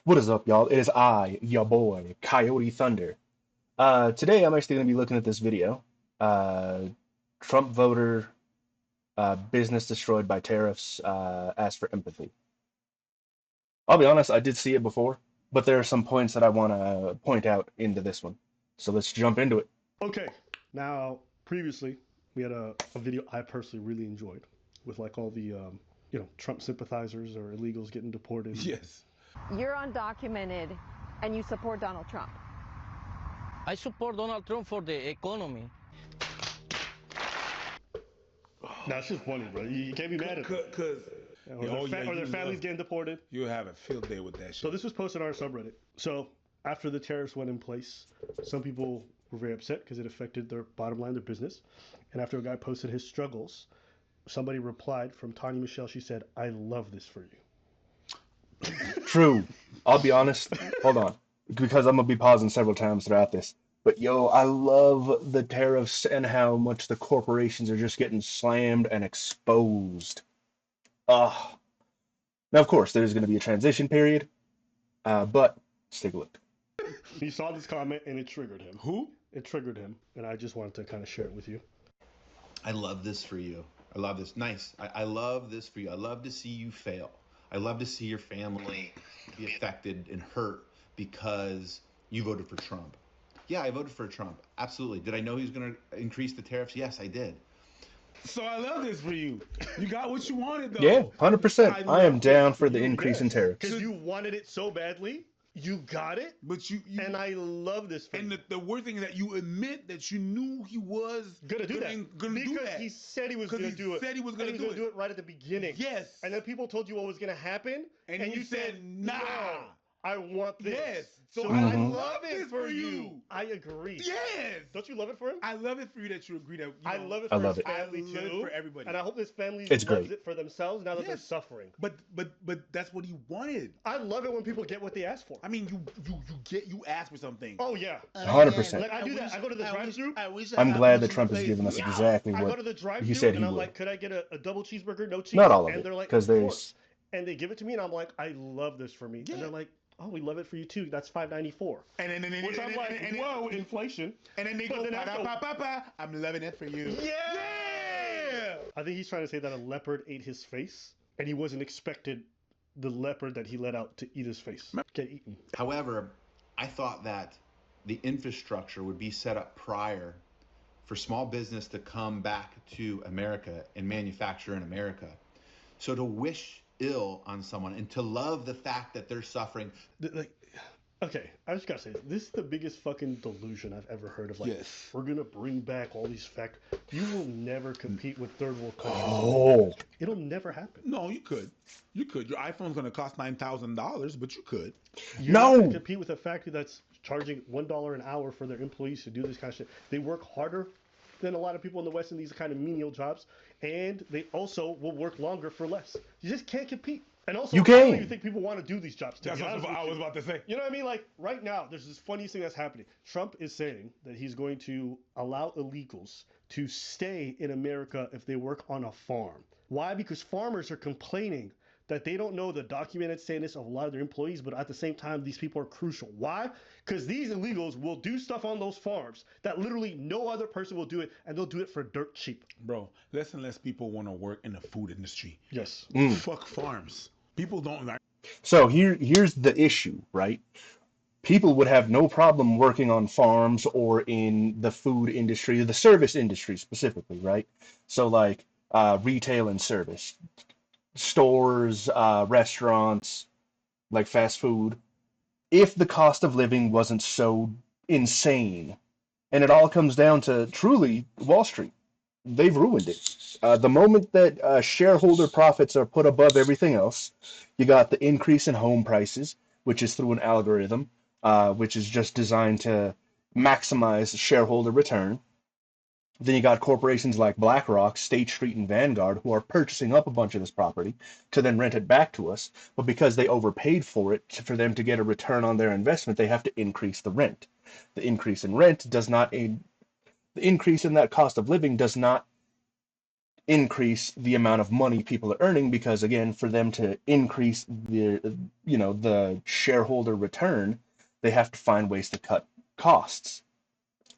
What is up, y'all? It is I, your boy, Coyote Thunder. Today I'm actually going to be looking at this video. Uh, Trump voter, business destroyed by tariffs, asked for empathy. I'll be honest, I did see it before, but there are some points that I want to point out into this one. So let's jump into it. Okay, now previously we had a video I personally really enjoyed with like all the Trump sympathizers or illegals getting deported. Yes. You're undocumented and you support Donald Trump. I support Donald Trump for the economy. Now it's just funny, bro. You can't be mad at them. Cause Or their families getting deported. you have a field day with that shit. So this was posted on our subreddit. So after the tariffs went in place, some people were very upset because it affected their bottom line, their business. And after a guy posted his struggles, somebody replied from Tanya Michelle. She said, "I love this for you." True. I'll be honest. Hold on. Because I'm going to be pausing several times throughout this. But yo, I love the tariffs and how much the corporations are just getting slammed and exposed. Ah. Now, of course, there's going to be a transition period, but let's take a look. He saw this comment and it triggered him. Who? It triggered him, and I just wanted to kind of share it with you. I love this for you. I love this. Nice. I love this for you. I love to see you fail. I love to see your family be affected and hurt because you voted for Trump. Yeah, I voted for Trump. Absolutely. Did I know he was going to increase the tariffs? Yes, I did. So I love this for you. You got what you wanted, though. Yeah, 100%. I am down for the You, increase in tariffs. because you wanted it so badly. You got it, But you and I love this for and you. the weird thing is that you admit that you knew he was Gonna do that Gonna do because that. he said he was 'Cause gonna he do it. said he was And gonna do do it. it right at the beginning. Yes. And then people told you what was gonna happen, And you said, nah. "No, I want this." Yes. So So I Mhm. love it this for for you. you. I agree. Yes. Don't you love it for him? I love it for you that you agree that. I love it I for love his it. family I love too. it for everybody. And I hope his family It's loves great. it for themselves now that they're Yes. suffering. But that's what he wanted. I love it when people get what they ask for. I mean, you ask for something. Oh yeah. 100%. Like I do that. I go to the drive-thru. I'm glad that Trump has given us exactly I go what to the drive-thru he said and he I'm would. like, could I get a double cheeseburger, no cheese? Not all of and it, they're like, because of there's course. And they give it to me, and I'm like, I love this for me. Yeah. And they're like, oh, we love it for you too. That's $5.94. And then Which I'm like, whoa, inflation. And then they But go, then after- I'm loving it for you. Yeah! I think he's trying to say that a leopard ate his face, and he wasn't expected the leopard that he let out to eat his face. Get eaten. However, I thought that the infrastructure would be set up prior for small business to come back to America and manufacture in America. So to wish ill on someone and to love the fact that they're suffering. Like, okay, I just gotta say, this is the biggest fucking delusion I've ever heard of. Like, Yes. we're gonna bring back all these facts. You will never compete with third world countries. Oh, It'll never happen. No, you could. You could. Your iPhone's gonna cost $9,000, but you could. You're not No! gonna compete with a factory that's charging $1 an hour for their employees to do this kind of shit. They work harder than a lot of people in the West in these kind of menial jobs, and they also will work longer for less. You just can't compete. And also, You how do can. you think people want to do these jobs? To That's be what honest with I you? was about to say. You know what I mean? Like right now, there's this funny thing that's happening. Trump is saying that he's going to allow illegals to stay in America if they work on a farm. Why? Because farmers are complaining that they don't know the documented status of a lot of their employees, but at the same time, these people are crucial. Why? Because these illegals will do stuff on those farms that literally no other person will do it, and they'll do it for dirt cheap. Bro, less and less people want to work in the food industry. Yes. Fuck farms. People don't like. So here's the issue, right? People would have no problem working on farms or in the food industry, or the service industry specifically, right? So like retail and service, stores, restaurants, like fast food, if the cost of living wasn't so insane. And it all comes down to truly Wall Street. They've ruined it. The moment that shareholder profits are put above everything else, you got the increase in home prices, which is through an algorithm, which is just designed to maximize shareholder return. Then you got corporations like BlackRock, State Street, and Vanguard who are purchasing up a bunch of this property to then rent it back to us. But because they overpaid for it, for them to get a return on their investment, they have to increase the rent. The increase in rent does not, the increase in that cost of living does not increase the amount of money people are earning because again, for them to increase the shareholder return, they have to find ways to cut costs.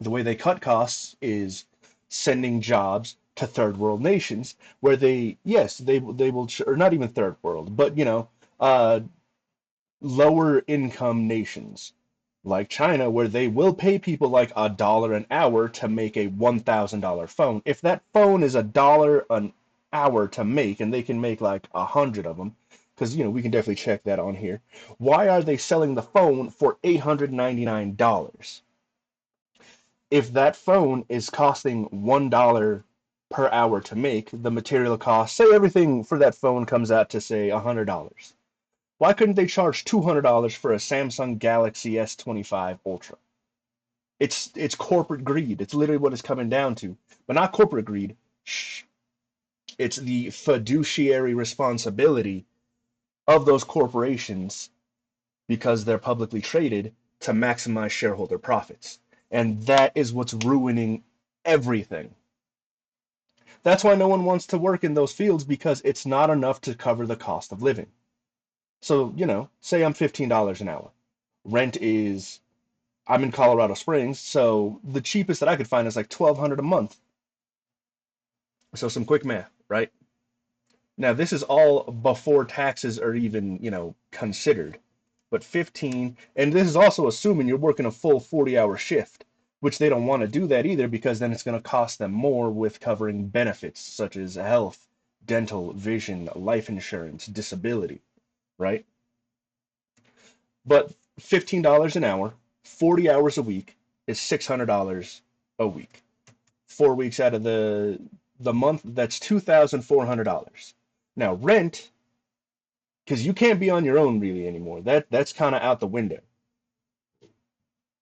The way they cut costs is sending jobs to third world nations where they will, or not even third world, but lower income nations like China, where they will pay people like $1 an hour to make a $1,000 phone. If that phone is $1 an hour to make, and they can make like 100 of them, because we can definitely check that on here. Why are they selling the phone for $899? If that phone is costing $1 per hour to make, the material cost, say everything for that phone comes out to say $100. Why couldn't they charge $200 for a Samsung Galaxy S25 Ultra? It's corporate greed. It's literally what it's coming down to. But not corporate greed. Shh. It's the fiduciary responsibility of those corporations because they're publicly traded to maximize shareholder profits. And that is what's ruining everything. That's why no one wants to work in those fields because it's not enough to cover the cost of living. So, say I'm $15 an hour. Rent is, I'm in Colorado Springs, so the cheapest that I could find is like $1,200 a month. So some quick math, right? Now this is all before taxes are even, considered. But 15, and this is also assuming you're working a full 40-hour shift, which they don't want to do that either because then it's going to cost them more with covering benefits such as health, dental, vision, life insurance, disability, right? But $15 an hour, 40 hours a week is $600 a week. 4 weeks out of the month, that's $2,400. Now rent, because you can't be on your own really anymore. That's kind of out the window.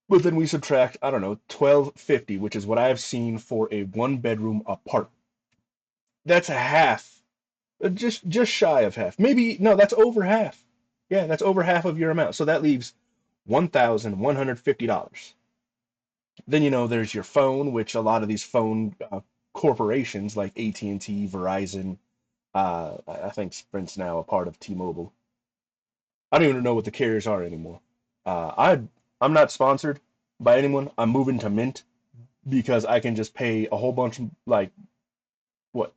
But then we subtract, I don't know, $1,250, which is what I've seen for a one-bedroom apartment. That's a half, just shy of half. Maybe no, that's over half. Yeah, that's over half of your amount. So that leaves $1,150. Then there's your phone, which a lot of these phone corporations like AT&T, Verizon, I think Sprint's now a part of T-Mobile. I don't even know what the carriers are anymore. I'm not sponsored by anyone. I'm moving to Mint because I can just pay a whole bunch of like what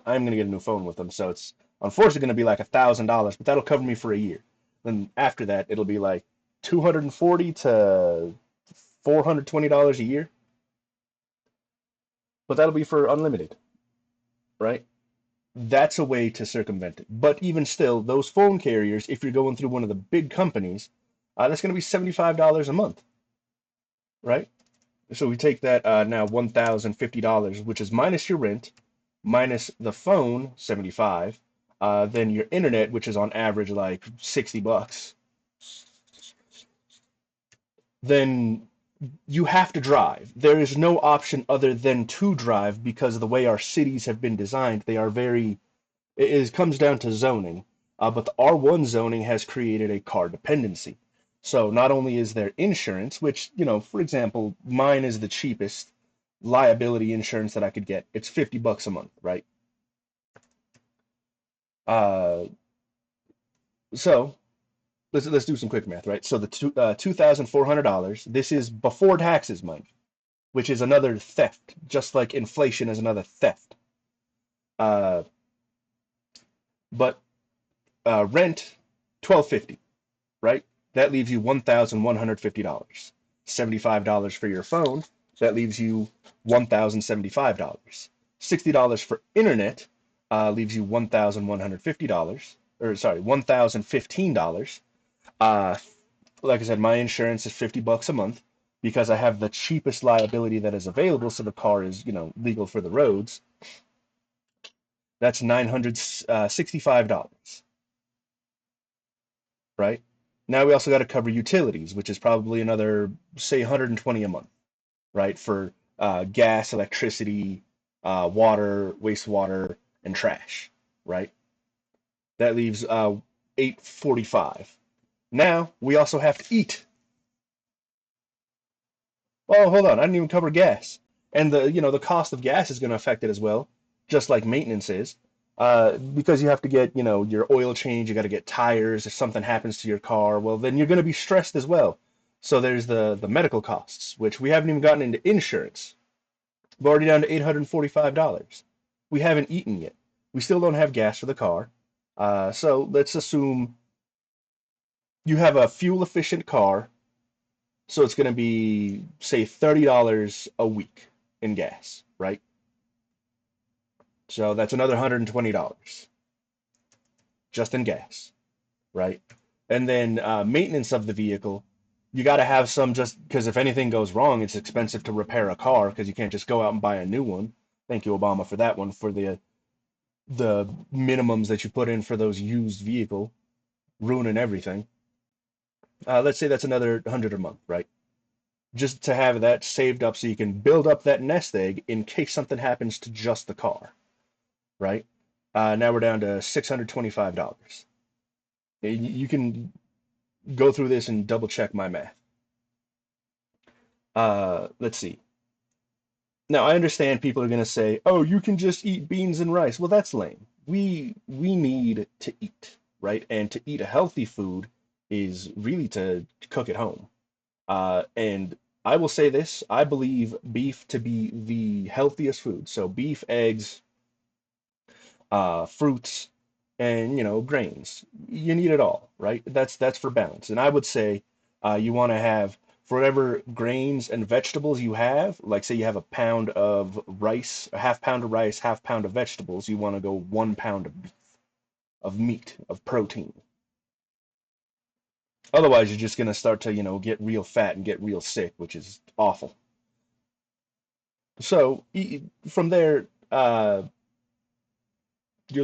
I'm gonna get a new phone with them, so it's unfortunately gonna be like $1,000, but that'll cover me for a year. Then after that, it'll be like $240 to $420 a year, but that'll be for unlimited, right? That's a way to circumvent it. But even still, those phone carriers, if you're going through one of the big companies, that's going to be $75 a month, right? So we take that now $1,050, which is minus your rent, minus the phone, 75, then your internet, which is on average like $60, then you have to drive. There is no option other than to drive because of the way our cities have been designed. They are very, it comes down to zoning, but the R1 zoning has created a car dependency. So not only is there insurance, which, for example, mine is the cheapest liability insurance that I could get. It's $50 a month, right? Uh, so let's do some quick math, right? So the $2,400, this is before taxes, mind you, which is another theft, just like inflation is another theft. Uh, but rent, $1,250, right? That leaves you $1,150. $75 for your phone, that leaves you $1,075. $60 for internet leaves you $1,150, or sorry, $1,015. Uh, like I said, my insurance is $50 a month because I have the cheapest liability that is available, so the car is, legal for the roads. That's $965, right? Now we also got to cover utilities, which is probably another, say, 120 a month, right? For gas, electricity, water, wastewater, and trash, right? That leaves 845. Now we also have to eat. Oh, hold on, I didn't even cover gas, and the cost of gas is going to affect it as well. just like maintenance is, because you have to get, your oil change, you got to get tires. If something happens to your car, well, then you're going to be stressed as well. So there's the medical costs, which we haven't even gotten into insurance. We're already down to $845. We haven't eaten yet. We still don't have gas for the car. So let's assume you have a fuel efficient car. So it's going to be, say, $30 a week in gas, right? So that's another $120 just in gas, right? And then maintenance of the vehicle, you got to have some, just because if anything goes wrong, it's expensive to repair a car because you can't just go out and buy a new one. Thank you, Obama, for that one, for the minimums that you put in for those used vehicle, ruining everything. Let's say that's another 100 a month, right? Just to have that saved up so you can build up that nest egg in case something happens to just the car, right? Now we're down to $625. You can go through this and double check my math. Let's see. Now I understand people are going to say, "Oh, you can just eat beans and rice." Well, that's lame. We need to eat, right? And to eat a healthy food is really to cook at home. And I will say this, I believe beef to be the healthiest food. So beef, eggs, fruits, and grains. You need it all, right? That's for balance. And I would say you want to have, for whatever grains and vegetables you have, like say you have a pound of rice, a half pound of rice, half pound of vegetables, you want to go 1 pound of beef, of meat, of protein. Otherwise, you're just going to start to, get real fat and get real sick, which is awful. So from there, you're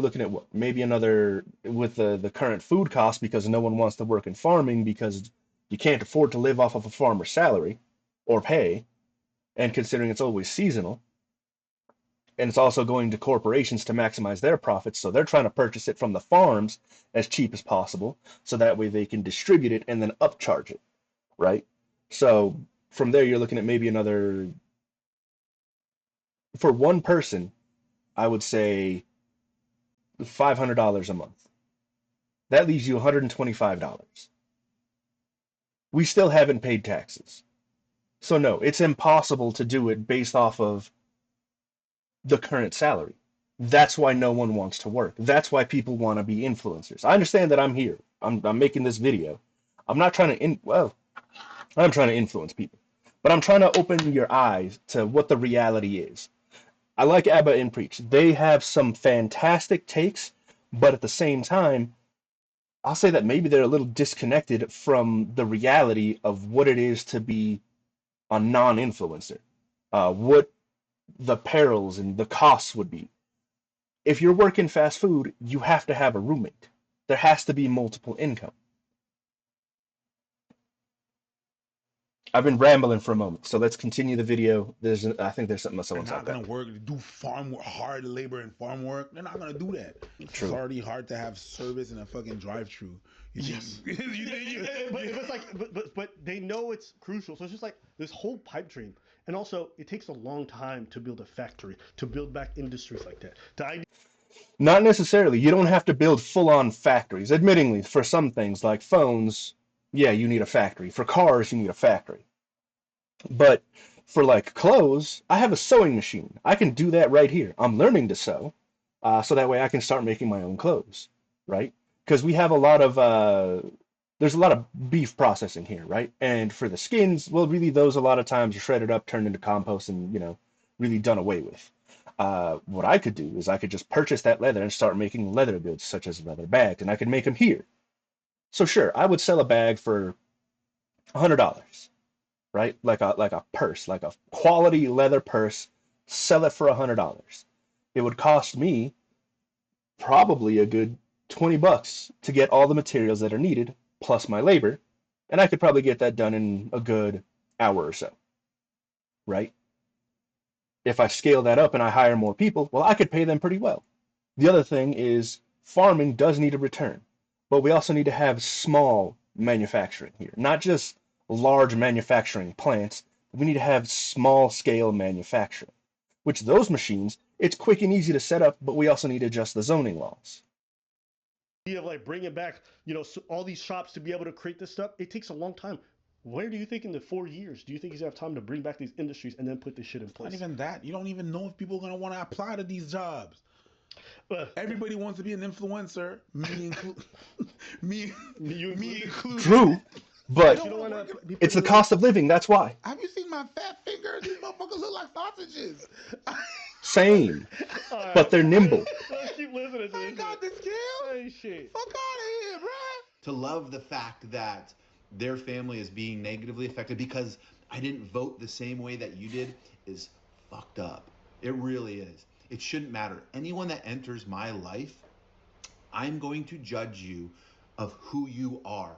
looking at what? Maybe another, with the current food costs, because no one wants to work in farming because you can't afford to live off of a farmer's salary or pay, and considering it's always seasonal, and it's also going to corporations to maximize their profits, so they're trying to purchase it from the farms as cheap as possible, so that way they can distribute it and then upcharge it, right? So from there, you're looking at maybe another, for one person, I would say $500 a month. That leaves you $125. We still haven't paid taxes. So no, it's impossible to do it based off of the current salary. That's why no one wants to work. That's why people want to be influencers. I understand that I'm here. I'm making this video. I'm not trying to I'm trying to influence people, but I'm trying to open your eyes to what the reality is. I like Abba and Preach. They have some fantastic takes, but at the same time, I'll say that maybe they're a little disconnected from the reality of what it is to be a non-influencer. What the perils and the costs would be. If you're working fast food, you have to have a roommate. There has to be multiple income. I've been rambling for a moment, so let's continue the video. I think there's something else I They're want to talk not gonna about. work, do hard labor and farm work. They're not gonna do that. It's True. already hard to have service in a fucking drive-through. Yes. But they know it's crucial. So it's just like this whole pipe dream. And also, it takes a long time to build a factory, to build back industries like that. Not necessarily. You don't have to build full-on factories. Admittingly, for some things like phones, yeah, you need a factory. For cars, you need a factory. But for like clothes, I have a sewing machine. I can do that right here. I'm learning to sew, so that way I can start making my own clothes, right? Because we have a lot of there's a lot of beef processing here, right? And for the skins, well, really those a lot of times are shredded up, turned into compost, and really done away with. What I could do is I could just purchase that leather and start making leather goods, such as leather bags, and I could make them here. So sure, I would sell a bag for $100, right? Like a purse, like a quality leather purse, sell it for $100. It would cost me probably a good $20 to get all the materials that are needed, plus my labor, and I could probably get that done in a good hour or so, right? If I scale that up and I hire more people, well, I could pay them pretty well. The other thing is farming does need a return, but we also need to have small manufacturing here, not just large manufacturing plants. We need to have small scale manufacturing, which those machines, It's quick and easy to set up, but we also need to adjust the zoning laws. Of like bringing back, all these shops to be able to create this stuff, it takes a long time. Where do you think in the 4 years do you think he's gonna have time to bring back these industries and then put this shit in place? Not even that. You don't even know if people are gonna want to apply to these jobs. Everybody wants to be an influencer, me included. me included. True, but wanna it's the cost of living. That's why. Have you seen my fat fingers? These motherfuckers look like sausages. Same, All but they're nimble. Let's keep listening to I this. ain't got this kill. Hey, shit. Fuck out of here, bruh. To love the fact that their family is being negatively affected because I didn't vote the same way that you did is fucked up. It really is. It shouldn't matter. Anyone that enters my life, I'm going to judge you of who you are,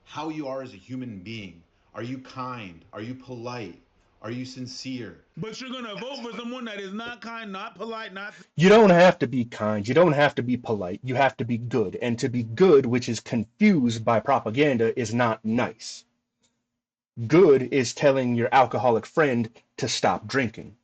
how you are as a human being. Are you kind? Are you polite? Are you sincere? But you're gonna vote for someone that is not kind, not polite, not. You don't have to be kind. You don't have to be polite. You have to be good. And to be good, which is confused by propaganda, is not nice. Good is telling your alcoholic friend to stop drinking.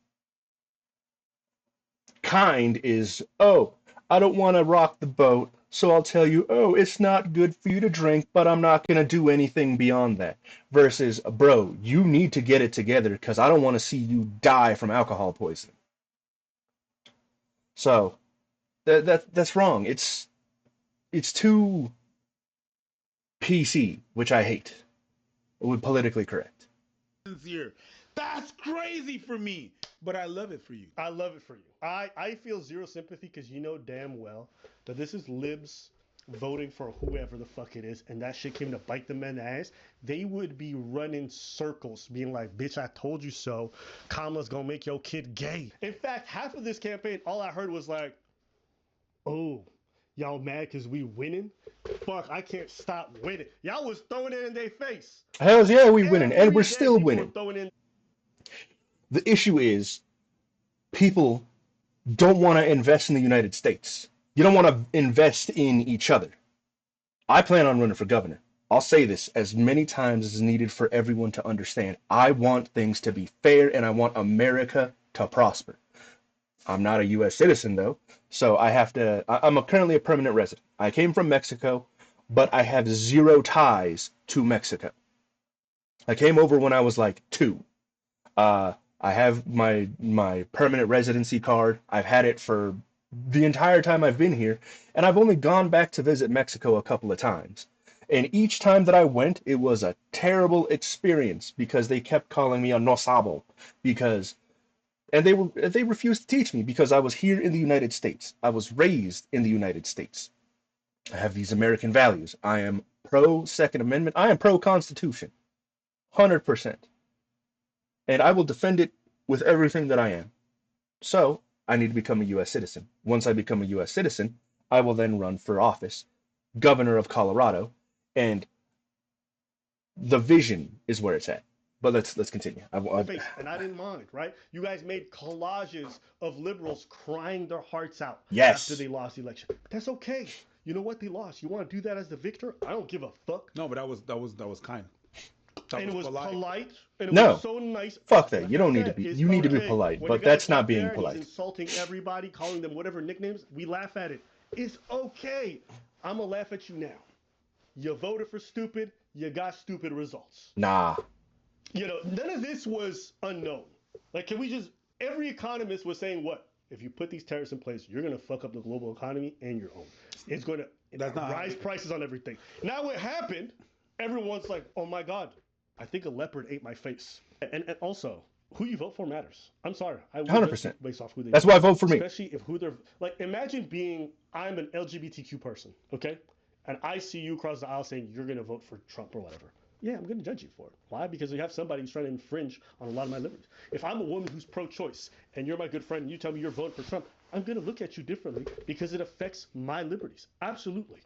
Kind is, oh, I don't want to rock the boat, so I'll tell you, oh, it's not good for you to drink, but I'm not going to do anything beyond that. Versus, bro, you need to get it together because I don't want to see you die from alcohol poisoning. So that's wrong. It's too PC, which I hate. With politically correct. Sincere. That's crazy for me, but I love it for you. I love it for you. I feel zero sympathy because you know damn well that this is libs voting for whoever the fuck it is, and that shit came to bite them in the ass. They would be running circles, being like, "Bitch, I told you so. Kamala's gonna make your kid gay." In fact, half of this campaign, all I heard was like, "Oh, y'all mad because we winning? Fuck, I can't stop winning." Y'all was throwing it in their face. Hells yeah, we winning, and we're Every day still people were winning. throwing in. The issue is people don't want to invest in the United States. You don't want to invest in each other. I plan on running for governor. I'll say this as many times as needed for everyone to understand. I want things to be fair and I want America to prosper. I'm not a U.S. citizen though, so I'm currently a permanent resident. I came from Mexico, but I have zero ties to Mexico. I came over when I was like 2. I have my permanent residency card. I've had it for the entire time I've been here, and I've only gone back to visit Mexico a couple of times. And each time that I went, it was a terrible experience because they kept calling me a no sabo and they refused to teach me because I was here in the United States. I was raised in the United States. I have these American values. I am pro Second Amendment. I am pro Constitution. 100%. And I will defend it with everything that I am. So, I need to become a U.S. citizen. Once I become a U.S. citizen, I will then run for office, governor of Colorado, and the vision is where it's at. But let's continue. And I didn't mind, right? You guys made collages of liberals crying their hearts out Yes. after they lost the election. That's okay. You know what? They lost. You want to do that as the victor? I don't give a fuck. No, but that was kind. And it was polite. And it No. was so nice. Fuck that. Like You I don't need to said, be. it's You need to be okay. polite, When but the guy's that's not up being there and polite. He's insulting everybody, calling them whatever nicknames. We laugh at it. It's okay. I'm gonna laugh at you now. You voted for stupid. You got stupid results. Nah. None of this was unknown. Like, can we just? Every economist was saying what? If you put these tariffs in place, you're gonna fuck up the global economy and your own. It's gonna rise prices on everything. Now what happened? Everyone's like, oh my god, I think a leopard ate my face. And also, who you vote for matters. I'm sorry, I will 100%. based off who they. That's why I vote for me. Especially if who they're like. Imagine I'm an LGBTQ person, okay, and I see you across the aisle saying you're gonna vote for Trump or whatever. Yeah, I'm going to judge you for it. Why? Because you have somebody who's trying to infringe on a lot of my liberties. If I'm a woman who's pro-choice and you're my good friend and you tell me you're voting for Trump, I'm going to look at you differently because it affects my liberties. Absolutely.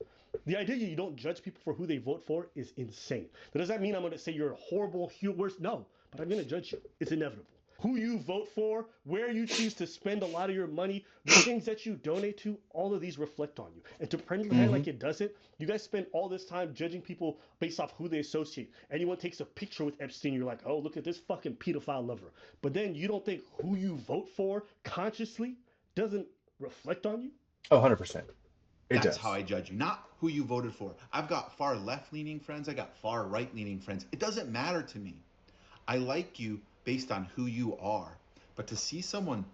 The idea you don't judge people for who they vote for is insane. But does that mean I'm going to say you're a horrible, worse? No, but I'm going to judge you. It's inevitable. Who you vote for, where you choose to spend a lot of your money, the things that you donate to, all of these reflect on you. And to pretend like it doesn't, you guys spend all this time judging people based off who they associate. Anyone takes a picture with Epstein, you're like, oh, look at this fucking pedophile lover. But then you don't think who you vote for consciously doesn't reflect on you? Oh, 100%. It That's does. how I judge you, not who you voted for. I've got far left-leaning friends. I got far right-leaning friends. It doesn't matter to me. I like you based on who you are. But to see someone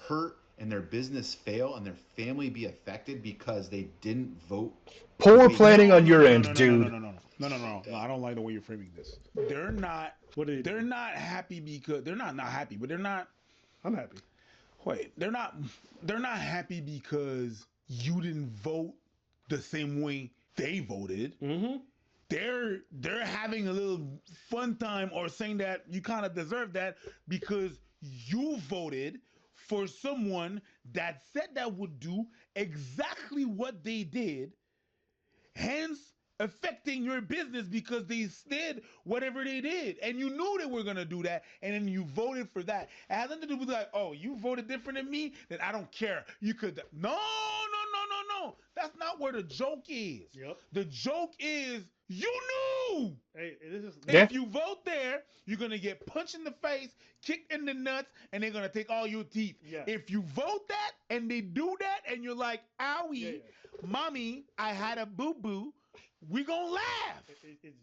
hurt and their business fail and their family be affected because they didn't vote. Poor planning on your end, dude. No. I don't like the way you're framing this. They're not. They're not happy because they're not happy, but they're not. I'm happy. Wait, they're not. They're not happy because you didn't vote the same way they voted. Mm-hmm. They're having a little fun time or saying that you kind of deserve that because you voted for someone that said that would do exactly what they did, hence affecting your business because they did whatever they did and you knew they were going to do that and then you voted for that. It has nothing to do with like, oh, you voted different than me, then I don't care. You could no. That's not where the joke is. Yep. The joke is you knew. Hey, it is just, if you vote there, you're gonna get punched in the face, kicked in the nuts, and they're gonna take all your teeth. Yeah. If you vote that and they do that, and you're like, "Owie, mommy, I had a boo boo," we gonna laugh.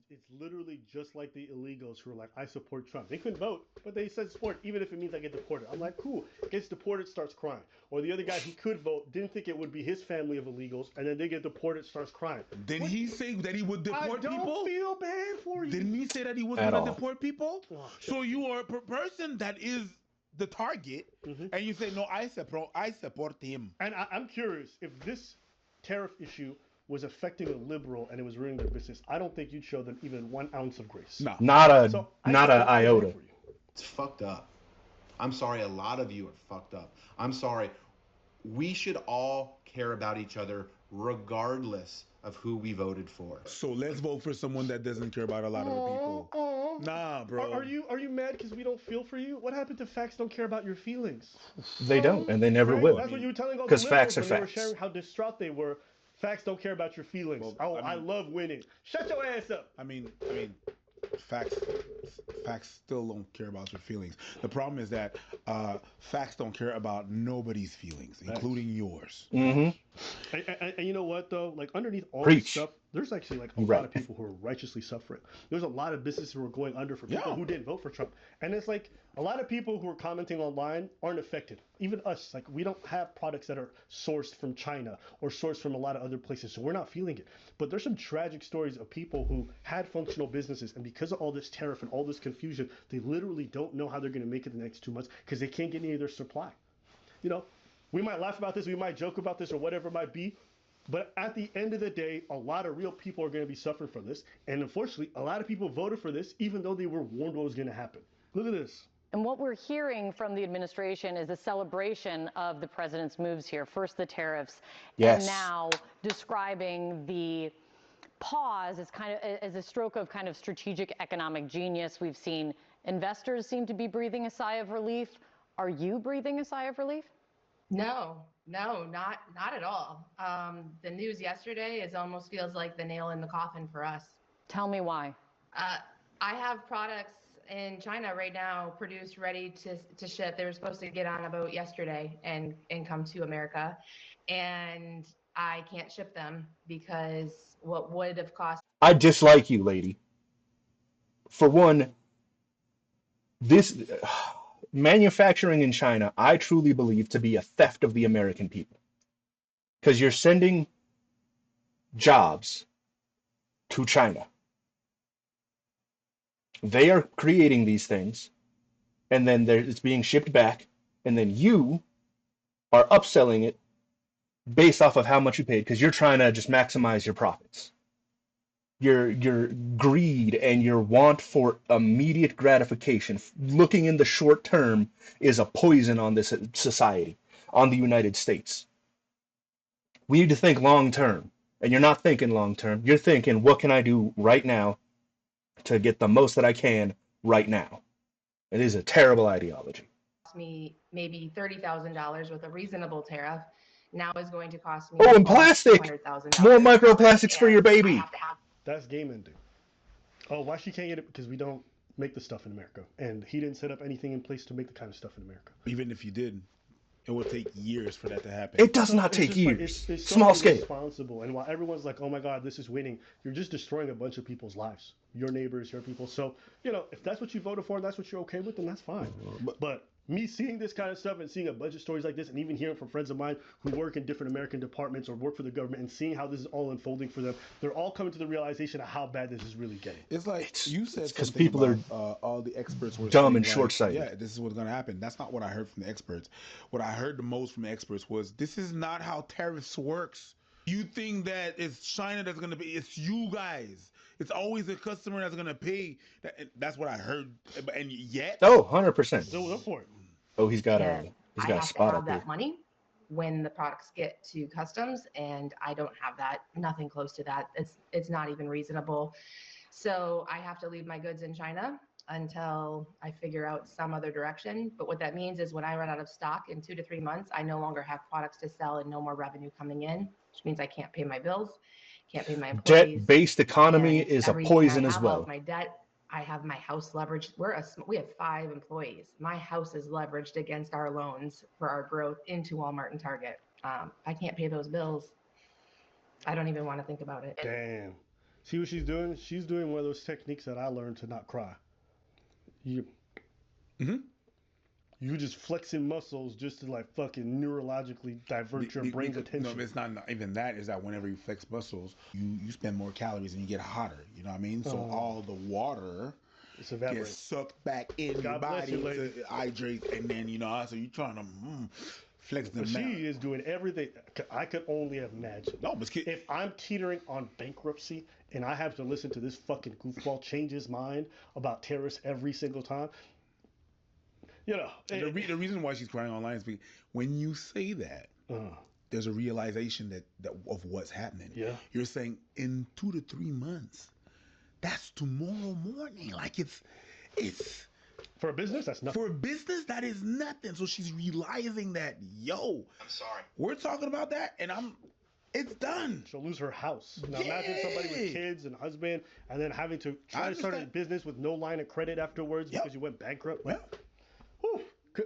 It's literally just like the illegals who are like, I support Trump. They couldn't vote, but they said support, even if it means I get deported. I'm like, cool. Gets deported, starts crying. Or the other guy who could vote didn't think it would be his family of illegals, and then they get deported, starts crying. Didn't he say that he would deport people? I don't feel bad for you. Didn't he say that he was going to deport people? Oh, so you are a person that is the target, and you say, no, I support him. And I'm curious, if this tariff issue was affecting a liberal and it was ruining their business, I don't think you'd show them even 1 ounce of grace. No. Not a iota. It's fucked up. I'm sorry, a lot of you are fucked up. I'm sorry. We should all care about each other regardless of who we voted for. So let's vote for someone that doesn't care about a lot of people. Nah, bro. Are you mad because we don't feel for you? What happened to facts don't care about your feelings? They don't, and they never will. That's what you were telling all the because facts are when they were facts. sharing how distraught they were. Facts don't care about your feelings. Well, I love winning. Shut your ass up. I mean, facts still don't care about your feelings. The problem is that facts don't care about nobody's feelings, including yours. Mm-hmm. And you know what though? Like underneath all Preach. this stuff, there's actually like a lot of people who are righteously suffering. There's a lot of businesses who are going under for people who didn't vote for Trump. And it's like a lot of people who are commenting online aren't affected. Even us, like we don't have products that are sourced from China or sourced from a lot of other places, so we're not feeling it. But there's some tragic stories of people who had functional businesses, and because of all this tariff and all this confusion, they literally don't know how they're going to make it the next 2 months because they can't get any of their supply. You know, we might laugh about this, we might joke about this, or whatever it might be. But at the end of the day, a lot of real people are going to be suffering from this. And unfortunately, a lot of people voted for this, even though they were warned what was going to happen. Look at this. And what we're hearing from the administration is a celebration of the president's moves here. First, the tariffs, and now describing the pause as kind of as a stroke of kind of strategic economic genius. We've seen investors seem to be breathing a sigh of relief. Are you breathing a sigh of relief? No, not at all. The news yesterday almost feels like the nail in the coffin for us. Tell me why. I have products in China right now produced, ready to ship. They were supposed to get on a boat yesterday and come to America. And I can't ship them because what would have cost. I dislike you, lady. For one, this manufacturing in China, I truly believe to be a theft of the American people. Because you're sending jobs to China. They are creating these things, and then it's being shipped back, and then you are upselling it based off of how much you paid because you're trying to just maximize your profits. Your greed and your want for immediate gratification, looking in the short term, is a poison on this society, on the United States. We need to think long term, and you're not thinking long term. You're thinking, what can I do right now to get the most that I can right now? It is a terrible ideology. Me maybe $30,000 with a reasonable tariff. Now is going to cost me. Oh, and plastic! More microplastics for your baby. That's game ending. Oh, why she can't get it? Because we don't make the stuff in America, and he didn't set up anything in place to make the kind of stuff in America. Even if you did, It will take years for that to happen. It does not take years. It's so Small scale. irresponsible. And while everyone's like, oh my God, this is winning, you're just destroying a bunch of people's lives. Your neighbors, your people. So, if that's what you voted for and that's what you're okay with, then that's fine. But me seeing this kind of stuff and seeing a bunch of stories like this and even hearing from friends of mine who work in different American departments or work for the government and seeing how this is all unfolding for them, they're all coming to the realization of how bad this is really getting. It's like you said because something people about, are all the experts were dumb saying, and like, short-sighted. yeah, this is what's going to happen. That's not what I heard from the experts. What I heard the most from the experts was, this is not how tariffs works. You think that it's China that's going to be, it's you guys. It's always the customer that's going to pay. That's what I heard. And yet, 100%. Still up for it. Oh, he's got And a I have to spot have up here. that money when the products get to customs, and I don't have that. Nothing close to that. It's not even reasonable. So I have to leave my goods in China until I figure out some other direction. But what that means is when I run out of stock in 2 to 3 months, I no longer have products to sell and no more revenue coming in, which means I can't pay my bills, can't pay my employees. Debt-based economy And is a everything poison I as have, well. all of my debt, I have my house leveraged. We have 5 employees. My house is leveraged against our loans for our growth into Walmart and Target. I can't pay those bills. I don't even want to think about it. Damn. See what she's doing? She's doing one of those techniques that I learned to not cry. You just flexing muscles just to like fucking neurologically divert your brain's attention. No, it's not even that. Is that whenever you flex muscles, you spend more calories and you get hotter. You know what I mean? So all the water gets sucked back in your body to hydrate, and then so you're trying to flex the. She is doing everything. I could only imagine. No, but if I'm teetering on bankruptcy and I have to listen to this fucking goofball change his mind about tariffs every single time. The reason why she's crying online is because when you say that, there's a realization that of what's happening. Yeah. You're saying in 2 to 3 months, that's tomorrow morning. Like it's for a business, that's nothing. For a business, that is nothing. So she's realizing that, I'm sorry, we're talking about that, and it's done. She'll lose her house. Now imagine somebody with kids and husband, and then having to try to start a business with no line of credit afterwards because you went bankrupt. Well.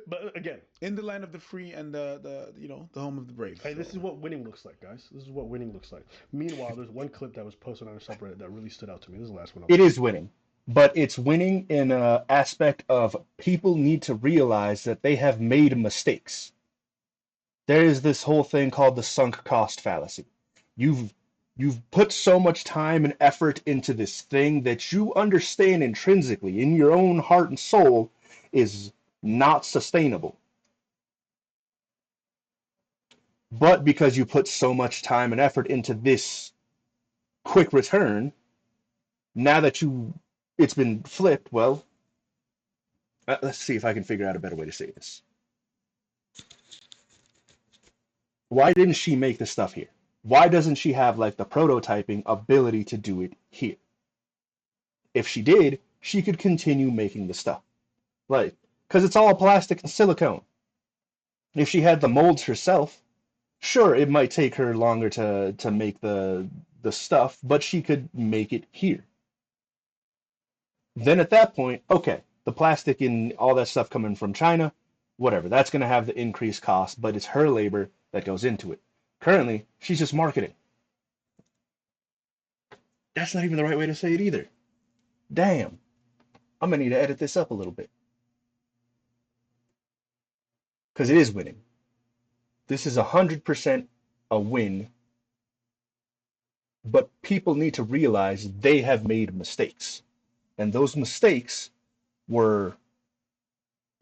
But again, in the land of the free and the home of the brave. Hey, this is what winning looks like, guys. This is what winning looks like. Meanwhile, there's one clip that was posted on our subreddit that really stood out to me. This is the last one. It is winning, but it's winning in an aspect of people need to realize that they have made mistakes. There is this whole thing called the sunk cost fallacy. You've put so much time and effort into this thing that you understand intrinsically in your own heart and soul is not sustainable. But because you put so much time and effort into this quick return, now that it's been flipped, well, let's see if I can figure out a better way to say this. Why didn't she make this stuff here? Why doesn't she have like the prototyping ability to do it here? If she did, she could continue making the stuff. Like, because it's all plastic and silicone. If she had the molds herself, sure, it might take her longer to make the stuff, but she could make it here. Then at that point, okay, the plastic and all that stuff coming from China, whatever, that's going to have the increased cost, but it's her labor that goes into it. Currently, she's just marketing. That's not even the right way to say it either. Damn. I'm going to need to edit this up a little bit. Because it is winning. This is 100% a win. But people need to realize they have made mistakes. And those mistakes were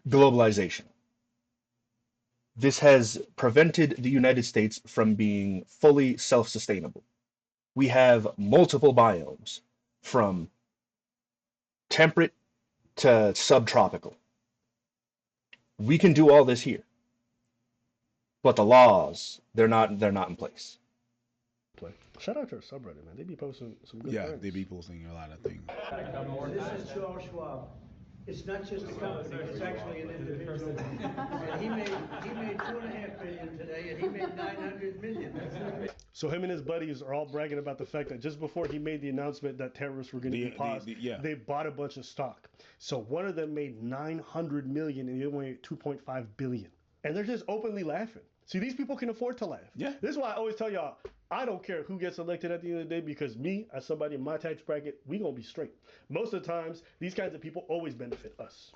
globalization. This has prevented the United States from being fully self-sustainable. We have multiple biomes, from temperate to subtropical. We can do all this here. But the laws, they're not in place. Shout out to our subreddit, man. They be posting some good things. They be posting a lot of things. This is Charles Schwab. It's not just a company, it's actually an individual. And he made $2.5 billion today, and he made $900 million. So him and his buddies are all bragging about the fact that just before he made the announcement that tariffs were going to be paused, they bought a bunch of stock. So one of them made $900 million, and the other one made $2.5 billion. and they're just openly laughing. See, these people can afford to laugh. Yeah. This is why I always tell y'all, I don't care who gets elected at the end of the day, because me, as somebody in my tax bracket, we gonna be straight. Most of the times, these kinds of people always benefit us.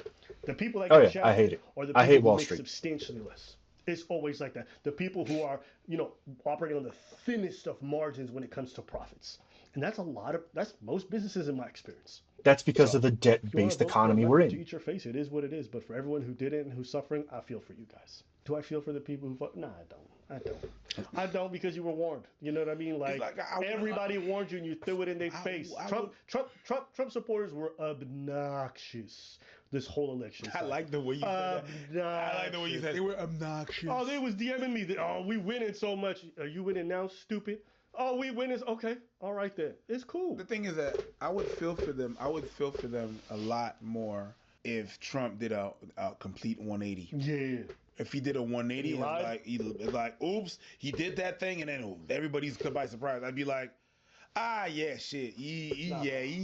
The people that Oh get yeah, I hate shafted it. are the I people hate who Wall make Street. substantially less. It's always like that. The people who are, operating on the thinnest of margins when it comes to profits. And that's most businesses in my experience. That's because of So, the if you want to debt-based vote for a economy we're leopard to in. eat your face, it is what it is. But for everyone who didn't and who's suffering, I feel for you guys. Do I feel for the people who vote? Nah, I don't because you were warned. You know what I mean? Like, everybody warned you and you threw it in their face. Trump supporters were obnoxious this whole election I cycle. like the way you said that. I like the way you said they were obnoxious. Oh, they was DMing me. Oh, we winning so much. Are you winning now, stupid? Oh, we winning. Okay, all right then. It's cool. The thing is that I would feel for them. I would feel for them a lot more if Trump did a complete 180. Yeah. If he did a 180, He lied? it's like, oops, he did that thing, and then everybody's caught by surprise. I'd be like, yeah, shit, he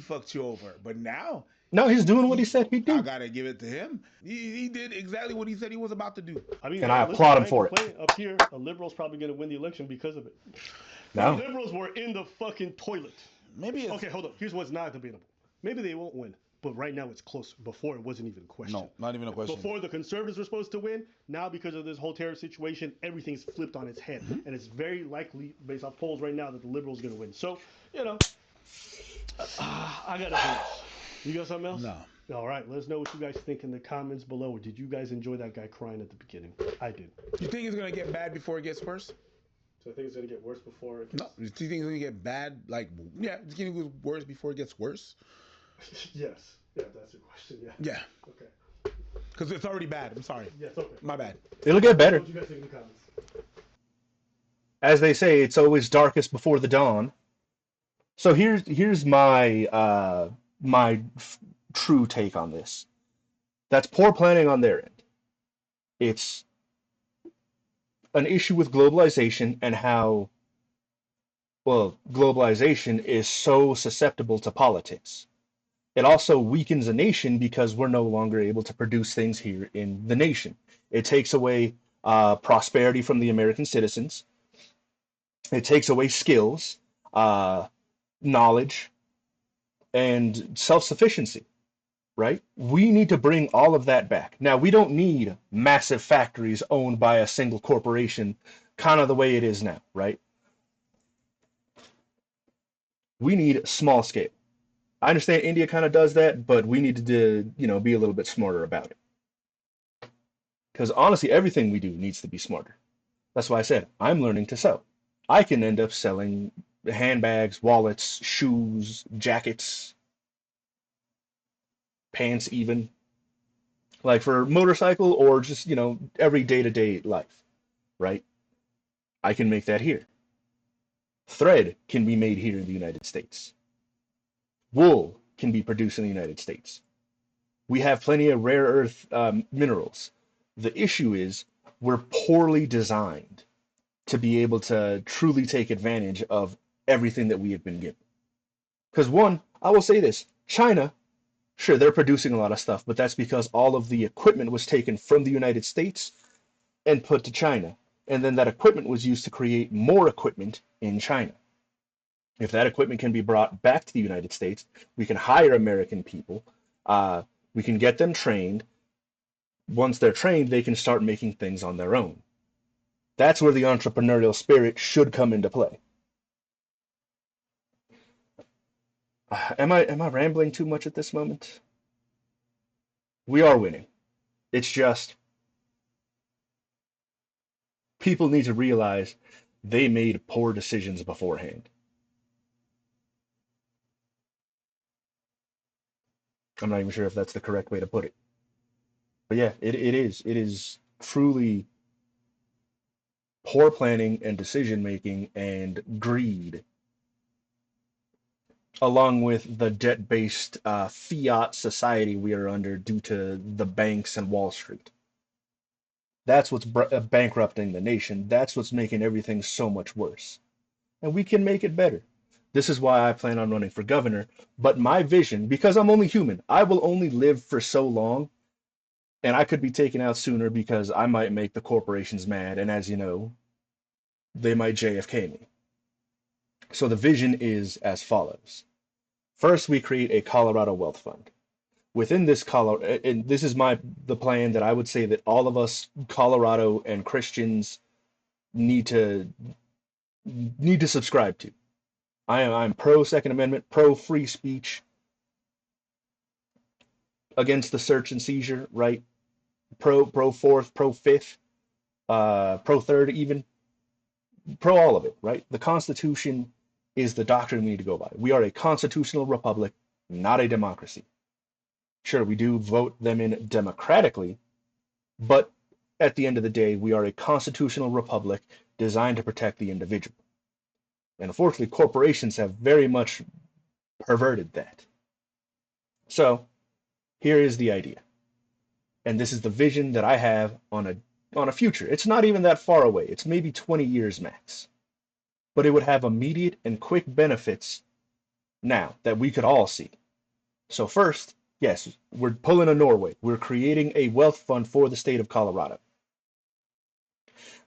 fucked you over. But now, No, he's doing what he said he'd I do. gotta give it to him. He did exactly what he said he was about to do. I mean, And I listen, applaud him ain't for it. complaining. Up here, a liberal's probably going to win the election because of it. No. The liberals were in the fucking toilet. Maybe it's, Okay, hold up. Here's what's not debatable. Maybe they won't win, but right now it's close. Before, it wasn't even a question. no, not even a question. Before, the conservatives were supposed to win. Now, because of this whole terror situation, everything's flipped on its head. And it's very likely, based off polls right now, that the liberals going to win. So, I got nothing else. You got something else? No. All right, let us know what you guys think in the comments below. Did you guys enjoy that guy crying at the beginning? I did. You think it's gonna get bad before it gets worse? So I think it's going to get worse before it gets... No. Do you think it's gonna get bad? Like, yeah, it's gonna get worse before it gets worse. Yes. Yeah, that's the question. Yeah. Yeah. Okay. Because it's already bad. I'm sorry. Yes, okay. My bad. It'll get better. What you guys think in the comments? As they say, it's always darkest before the dawn. So here's my true take on this. That's poor planning on their end. It's an issue with globalization and how, well, globalization is so susceptible to politics. It also weakens a nation because we're no longer able to produce things here in the nation. It takes away prosperity from the American citizens. It takes away skills, knowledge, and self-sufficiency, right? We need to bring all of that back. Now, we don't need massive factories owned by a single corporation, kind of the way it is now, right? We need small scale. I understand India kind of does that, but we need to, be a little bit smarter about it. Because honestly, everything we do needs to be smarter. That's why I said I'm learning to sew. I can end up selling handbags, wallets, shoes, jackets, pants even, like for motorcycle or just, every day-to-day life, right? I can make that here. Thread can be made here in the United States. Wool can be produced in the United States. We have plenty of rare earth minerals. The issue is we're poorly designed to be able to truly take advantage of everything that we have been given. Because one, I will say this, China, sure, they're producing a lot of stuff, but that's because all of the equipment was taken from the United States and put to China. And then that equipment was used to create more equipment in China. If that equipment can be brought back to the United States, we can hire American people. We can get them trained. Once they're trained, they can start making things on their own. That's where the entrepreneurial spirit should come into play. Am I rambling too much at this moment? We are winning. It's just people need to realize they made poor decisions beforehand. I'm not even sure if that's the correct way to put it. But yeah, it is. It is truly poor planning and decision making and greed, along with the debt-based fiat society we are under due to the banks and Wall Street. That's what's bankrupting the nation. That's what's making everything so much worse. And we can make it better. This is why I plan on running for governor. But my vision, because I'm only human, I will only live for so long. And I could be taken out sooner because I might make the corporations mad, and as you know, they might JFK me. So the vision is as follows. First, we create a Colorado Wealth Fund. Within this Colorado, and this is the plan that I would say that all of us Colorado and Christians need to subscribe to. I'm pro Second Amendment, pro free speech, against the search and seizure, right? Pro fourth, pro fifth, pro third, even pro all of it, right? The Constitution is the doctrine we need to go by. We are a constitutional republic, not a democracy. Sure, we do vote them in democratically, but at the end of the day, we are a constitutional republic designed to protect the individual. And unfortunately, corporations have very much perverted that. So here is the idea. And this is the vision that I have on a future. It's not even that far away. It's maybe 20 years max. But it would have immediate and quick benefits now that we could all see. So first, yes, we're pulling a Norway. We're creating a wealth fund for the state of Colorado.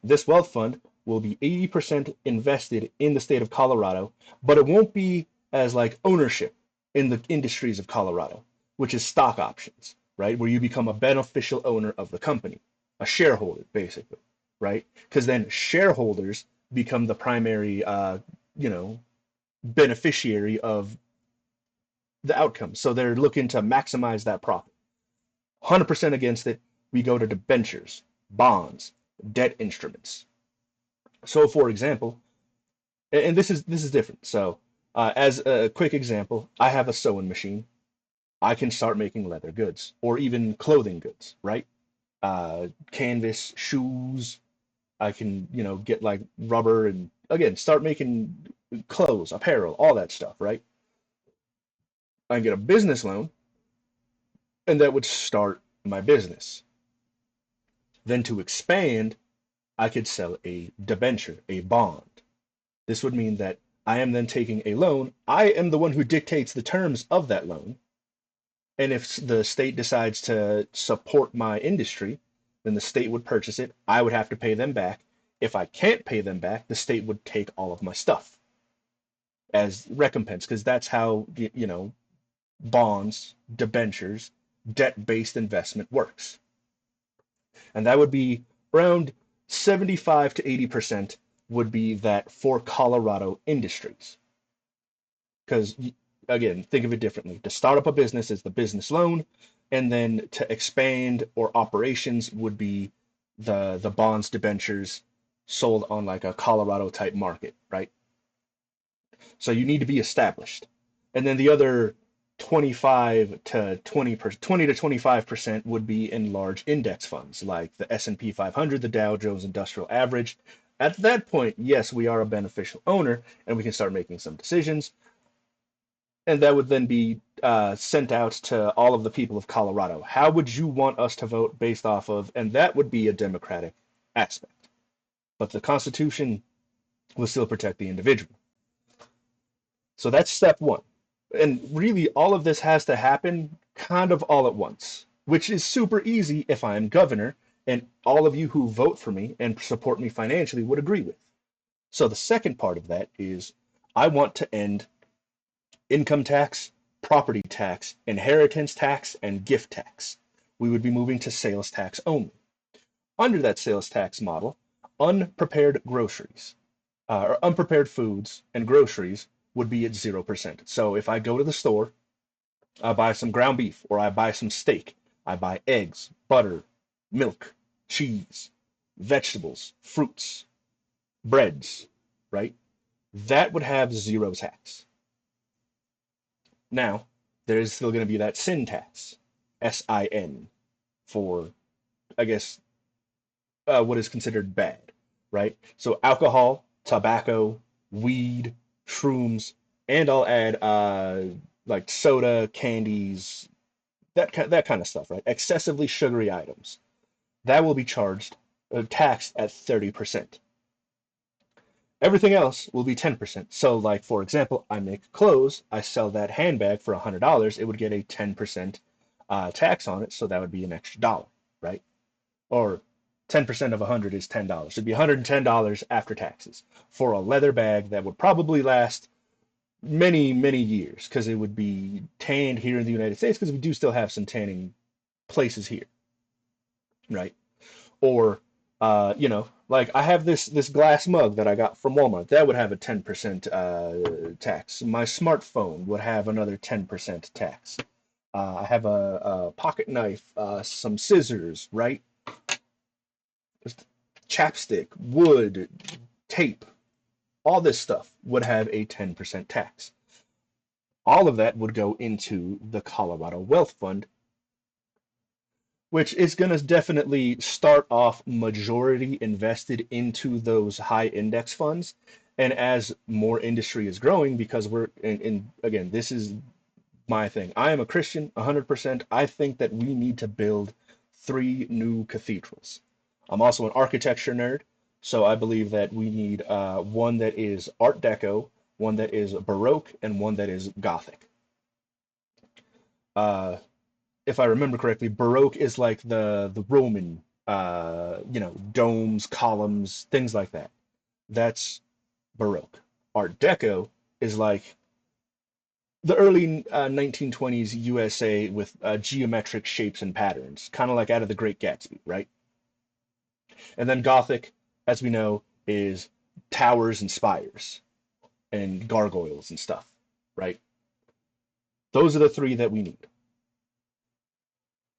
This wealth fund will be 80% invested in the state of Colorado, but it won't be as like ownership in the industries of Colorado, which is stock options, right? Where you become a beneficial owner of the company, a shareholder, basically, right? Because then shareholders become the primary, beneficiary of the outcome. So they're looking to maximize that profit. 100% against it, we go to debentures, bonds, debt instruments. So, for example, and this is different. So, as a quick example, I have a sewing machine. I can start making leather goods or even clothing goods, right? Canvas, shoes. I can, get like rubber and again start making clothes, apparel, all that stuff, right? I can get a business loan, and that would start my business. Then to expand, I could sell a debenture, a bond. This would mean that I am then taking a loan. I am the one who dictates the terms of that loan. And if the state decides to support my industry, then the state would purchase it. I would have to pay them back. If I can't pay them back, the state would take all of my stuff as recompense, because that's how, bonds, debentures, debt-based investment works. And that would be around 75 to 80% would be that for Colorado industries. Because again, think of it differently. To start up a business is the business loan, and then to expand or operations would be the bonds, debentures sold on like a Colorado type market, right? So you need to be established. And then the other 25 to 20 to 25% would be in large index funds like the S&P 500, the Dow Jones Industrial Average. At that point, yes, we are a beneficial owner and we can start making some decisions. And that would then be sent out to all of the people of Colorado. How would you want us to vote based off of? And that would be a democratic aspect. But the Constitution will still protect the individual. So that's step one. And really, all of this has to happen kind of all at once, which is super easy if I am governor, and all of you who vote for me and support me financially would agree with. So the second part of that is I want to end income tax, property tax, inheritance tax, and gift tax. We would be moving to sales tax only. Under that sales tax model, unprepared groceries, or unprepared foods and groceries would be at 0%. So if I go to the store, I buy some ground beef, or I buy some steak, I buy eggs, butter, milk, cheese, vegetables, fruits, breads, right? That would have 0 tax. Now, there is still going to be that sin tax, SIN, for, I guess, what is considered bad, right? So alcohol, tobacco, weed, shrooms, and I'll add like soda, candies, that kind of stuff, right? Excessively sugary items. That will be taxed at 30%. Everything else will be 10%. So like, for example, I make clothes, I sell that handbag for $100, it would get a 10% tax on it, so that would be an extra dollar. right? Or 10% of 100 is $10. It'd be $110 after taxes for a leather bag that would probably last many, many years because it would be tanned here in the United States because we do still have some tanning places here, right? Or, like I have this glass mug that I got from Walmart that would have a 10% tax. My smartphone would have another 10% tax. I have a pocket knife, some scissors, right? Chapstick, wood, tape, all this stuff would have a 10% tax. All of that would go into the Colorado Wealth Fund, which is going to definitely start off majority invested into those high index funds. And as more industry is growing, because we're again, this is my thing. I am a Christian, 100%. I think that we need to build 3 new cathedrals. I'm also an architecture nerd, so I believe that we need one that is Art Deco, one that is Baroque, and one that is Gothic. If I remember correctly, Baroque is like the Roman, domes, columns, things like that. That's Baroque. Art Deco is like the early 1920s USA with geometric shapes and patterns, kind of like out of The Great Gatsby, right? And then Gothic, as we know, is towers and spires and gargoyles and stuff, right? Those are the 3 that we need.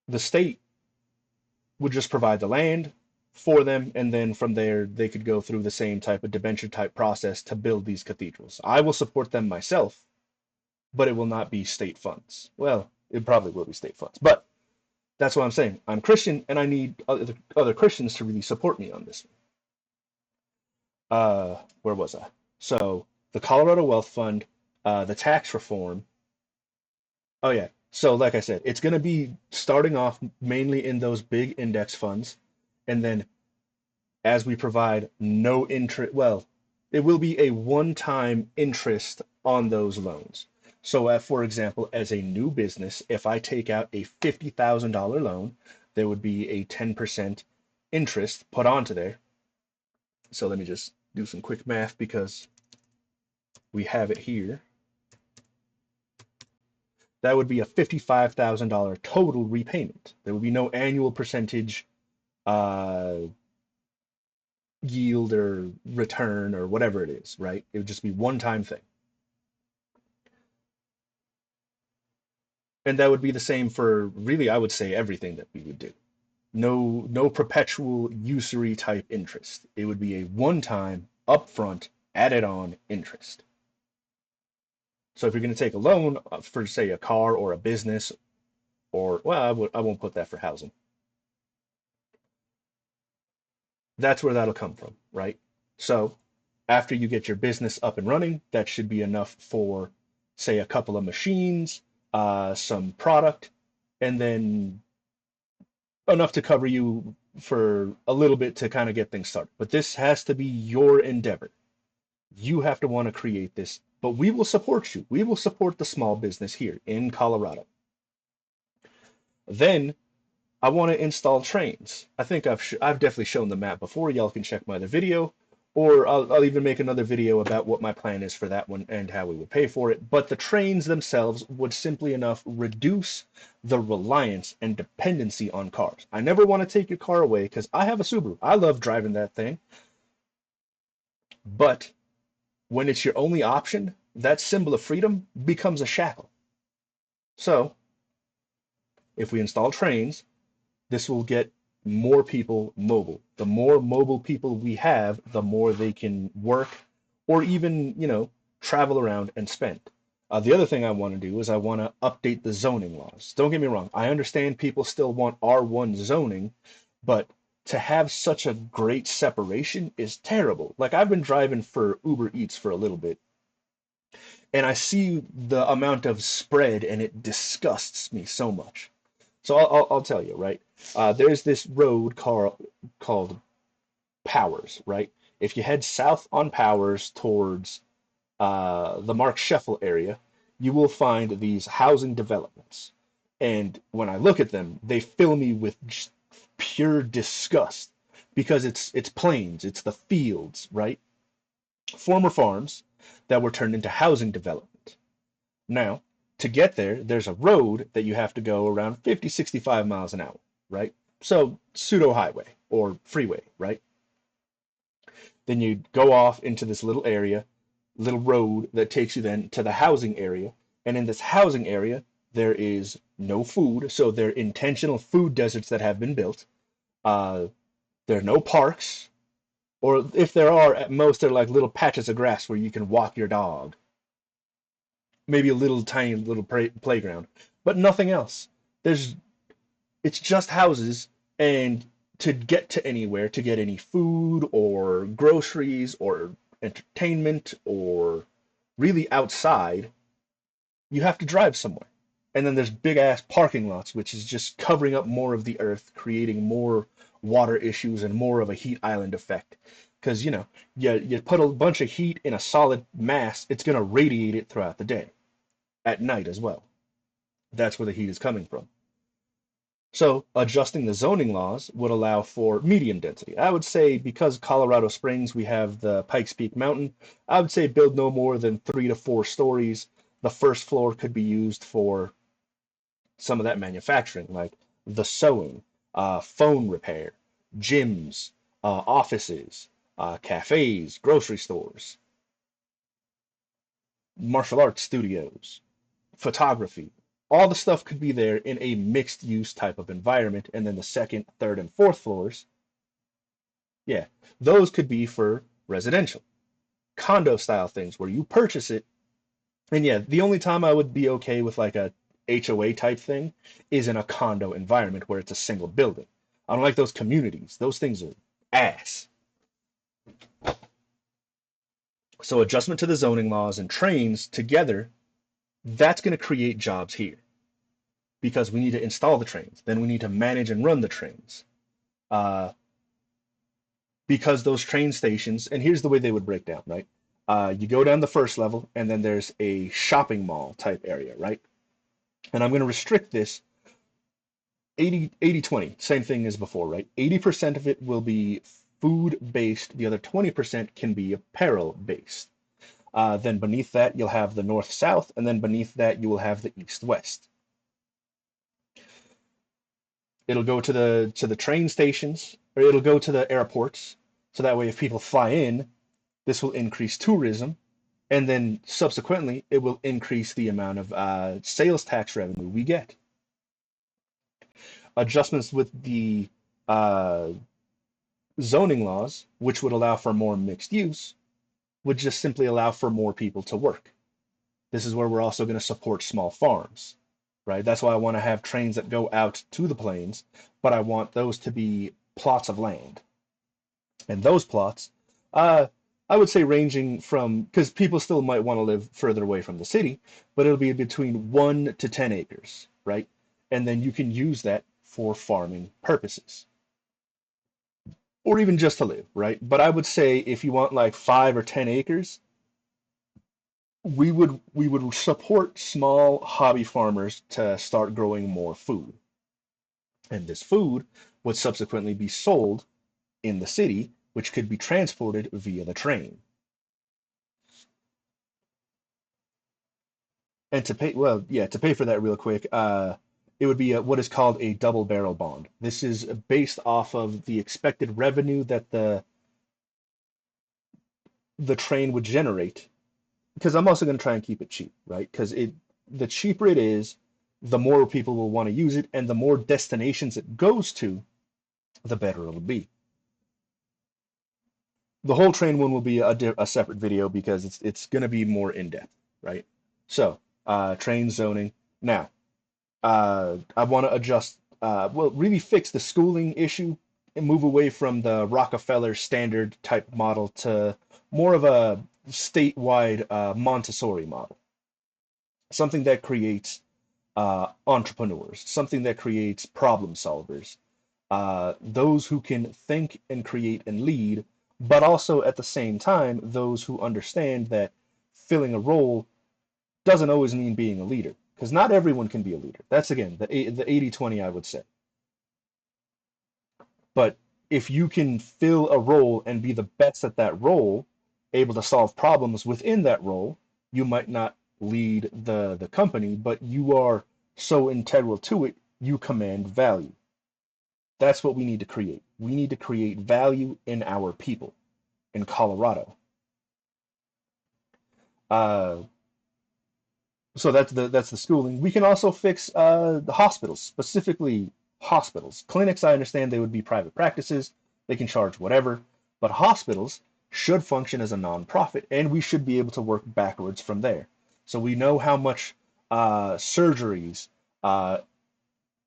The state would just provide the land for them, and then from there they could go through the same type of debenture type process to build these cathedrals. I will support them myself, but it will not be state funds. Well, it probably will be state funds, but that's what I'm saying. I'm Christian, and I need other Christians to really support me on this. Where was I? So the Colorado Wealth Fund, the tax reform. Oh yeah. So like I said, it's going to be starting off mainly in those big index funds, and then as we provide no interest, well, it will be a one-time interest on those loans. So, for example, as a new business, if I take out a $50,000 loan, there would be a 10% interest put onto there. So let me just do some quick math because we have it here. That would be a $55,000 total repayment. There would be no annual percentage yield or return or whatever it is, right? It would just be one-time thing. And that would be the same for really, I would say, everything that we would do. No perpetual usury type interest. It would be a one-time, upfront, added on interest. So if you're going to take a loan for, say, a car or a business, or, well, I won't put that for housing. That's where that'll come from, right? So after you get your business up and running, that should be enough for, say, a couple of machines, some product, and then enough to cover you for a little bit to kind of get things started. But this has to be your endeavor. You have to want to create this, but we will support you. We will support the small business here in Colorado. Then I want to install trains. I think I've definitely shown the map before. Y'all can check my other video, or I'll even make another video about what my plan is for that one and how we would pay for it. But the trains themselves would simply enough reduce the reliance and dependency on cars. I never want to take your car away because I have a Subaru. I love driving that thing. But when it's your only option, that symbol of freedom becomes a shackle. So if we install trains, this will get more people mobile. The more mobile people we have, the more they can work or even, travel around and spend. The other thing I want to do is I want to update the zoning laws. Don't get me wrong. I understand people still want R1 zoning, but to have such a great separation is terrible. Like I've been driving for Uber Eats for a little bit, and I see the amount of spread, and it disgusts me so much. So I'll tell you, right? There's this road called Powers, right? If you head south on Powers towards the Mark Scheffel area, you will find these housing developments. And when I look at them, they fill me with just pure disgust because it's plains, it's the fields, right? Former farms that were turned into housing development. Now, to get there, there's a road that you have to go around 50, 65 miles an hour, right? So, pseudo highway or freeway, right? Then you go off into this little area, little road that takes you then to the housing area. And in this housing area, there is no food. So there are intentional food deserts that have been built. There are no parks, or if there are, at most they're like little patches of grass where you can walk your dog. Maybe a little tiny little playground, but nothing else. There's it's just houses, and to get to anywhere, to get any food or groceries or entertainment or really outside, you have to drive somewhere. And then there's big ass parking lots, which is just covering up more of the earth, creating more water issues and more of a heat island effect. Because, you put a bunch of heat in a solid mass, it's going to radiate it throughout the day, at night as well. That's where the heat is coming from. So adjusting the zoning laws would allow for medium density. I would say because Colorado Springs, we have the Pikes Peak Mountain, I would say build no more than 3 to 4 stories. The first floor could be used for some of that manufacturing, like the sewing, phone repair, gyms, offices, cafes, grocery stores, martial arts studios, photography. All the stuff could be there in a mixed use type of environment. And then the second, third, and fourth floors, yeah, those could be for residential, condo style things where you purchase it. And yeah, the only time I would be okay with like a HOA type thing is in a condo environment where it's a single building. I don't like those communities. Those things are ass. So adjustment to the zoning laws and trains together, that's going to create jobs here because we need to install the trains. Then we need to manage and run the trains. Uh, because those train stations, and here's the way they would break down, right? You go down the first level, and then there's a shopping mall type area, right? And I'm going to restrict this 80-20, same thing as before, right? 80% of it will be food based, the other 20% can be apparel based. Then beneath that, you'll have the north south, and then beneath that, you will have the east west. It'll go to the train stations, or it'll go to the airports, so that way if people fly in, this will increase tourism, and then subsequently it will increase the amount of sales tax revenue we get. Adjustments with the uh, zoning laws, which would allow for more mixed use, would just simply allow for more people to work. This is where we're also going to support small farms, right? That's why I want to have trains that go out to the plains, but I want those to be plots of land. And those plots, I would say ranging from, because people still might want to live further away from the city, but it'll be between 1 to 10 acres, right? And then you can use that for farming purposes or even just to live, right? But I would say if you want like 5 or 10 acres, we would support small hobby farmers to start growing more food. And this food would subsequently be sold in the city, which could be transported via the train. And to pay for that real quick, it would be what is called a double barrel bond. This is based off of the expected revenue that the train would generate. Because I'm also going to try and keep it cheap, right? Because the cheaper it is, the more people will want to use it, and the more destinations it goes to, the better it'll be. The whole train one will be a separate video because it's going to be more in depth, right? So, train zoning. Now, I want to really fix the schooling issue and move away from the Rockefeller standard type model to more of a statewide Montessori model. Something that creates entrepreneurs, something that creates problem solvers, those who can think and create and lead, but also at the same time, those who understand that filling a role doesn't always mean being a leader, because not everyone can be a leader. That's again the 80-20, I would say. But if you can fill a role and be the best at that role, able to solve problems within that role, you might not lead the company, but you are so integral to it, you command value. That's what we need to create. We need to create value in our people in Colorado. Uh, so that's the schooling. We can also fix the hospitals, specifically hospitals. Clinics, I understand they would be private practices. They can charge whatever, but hospitals should function as a nonprofit, and we should be able to work backwards from there. So we know how much surgeries, uh,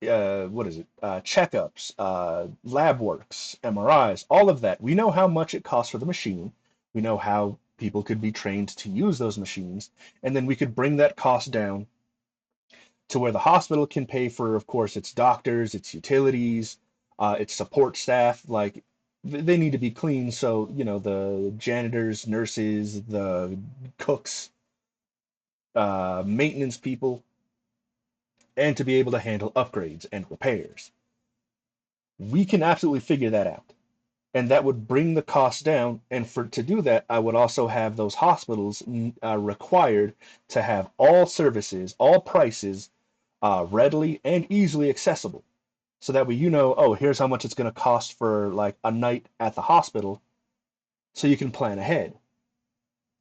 what is it, checkups, lab works, MRIs, all of that. We know how much it costs for the machine. We know how people could be trained to use those machines, and then we could bring that cost down to where the hospital can pay for, of course, its doctors, its utilities, its support staff. Like they need to be clean, so the janitors, nurses, the cooks, maintenance people, and to be able to handle upgrades and repairs. We can absolutely figure that out. And that would bring the cost down. And for to do that, I would also have those hospitals required to have all services, all prices readily and easily accessible. So that way, oh, here's how much it's going to cost for like a night at the hospital, so you can plan ahead.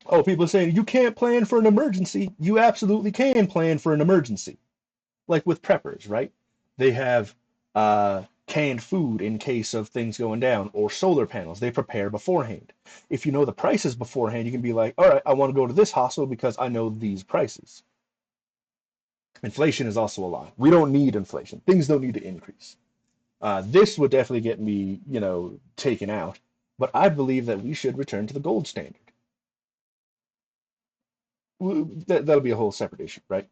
Oh, people are saying you can't plan for an emergency. You absolutely can plan for an emergency. Like with preppers, right? They have canned food in case of things going down, or solar panels. They prepare beforehand. If you know the prices beforehand, you can be like, all right, I want to go to this hospital because I know these prices. Inflation is also a lie. We don't need inflation. Things don't need to increase. This would definitely get me, taken out. But I believe that we should return to the gold standard. That'll be a whole separate issue, right?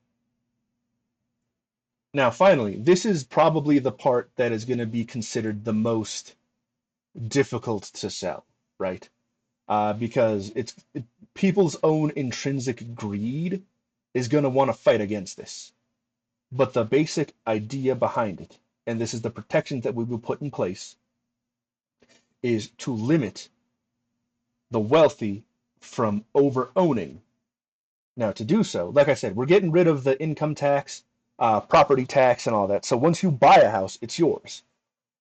Now, finally, this is probably the part that is going to be considered the most difficult to sell, right? Because people's own intrinsic greed is going to want to fight against this. But the basic idea behind it, and this is the protections that we will put in place, is to limit the wealthy from over-owning. Now, to do so, like I said, we're getting rid of the income tax, property tax, and all that. So once you buy a house, it's yours.